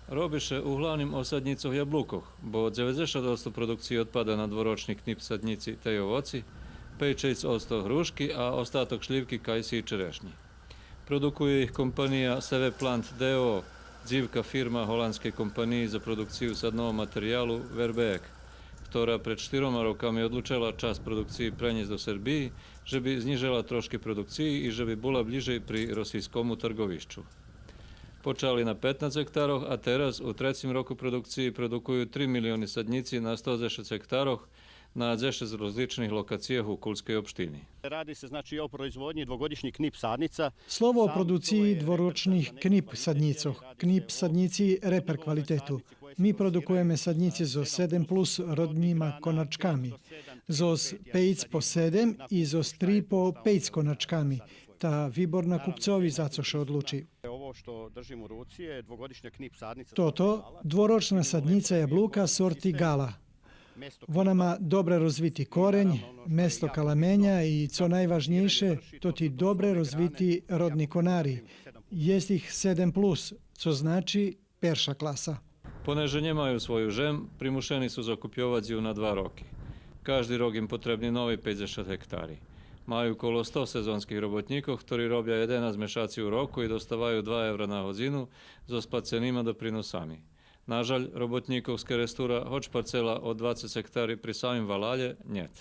Robiše uglavnom osadnicoch jablukoh, bo 90% produkcije odpada na dvoročni knip sadnici te ovoci, 5-6% hruški, a ostatok šljivki, kajsi i čerešnji. Produkuje ih kompanija Seve Plant DO, dzivka firma holandske kompanije za produkciju sadnog materijalu Verbeek, ktorá pred 4 rokami odlučila čas produkciji preniesť do Srbiji, že by znižila trošky produkciji i že by bola bližej pri rosijskomu trgovišću. Počali na 15 hektaroh, a teraz u trećem roku produkciji produkuju 3 milioni sadnici na 110 hektaroh na 10 različnih lokacijah u Kulskoj opštini. Radi se znači o proizvodnji dvogodišnjih knip sadnica. Slovo o produkciji dvoročnih knip sadnicoh. Knip sadnici reper kvalitetu. Mi produkujeme sadnici zo 7 plus rodnjima konačkami. Zos 5 po 7 i zos 3 po 5 konačkami. Ta vibor na kupcovi zacoše odluči. Ovo što držim u ruci je dvogodišnja knip sadnica. Toto, dvoročna sadnica jabluka sorti Gala. Ona ma dobre rozviti korenj, mesto kalamenja i, co najvažnejše, to ti dobre rozviti rodni konari. Jest ih 7+, co znači perša klasa. Poneže nemajú svoju žem, primušeni su zakupjovati ju na 2 roky. Každý rok im potrebni novi 50 hektári. Majú okolo 100 sezonských robotníkov, ktorí robia 11 mešací u roku i dostavajú 2 € na hodinu so splacenýma doprinosami. Nažalj, robotníkov z Kerestura, hoč parcela od 20 hektári pri samim Valalje, njet.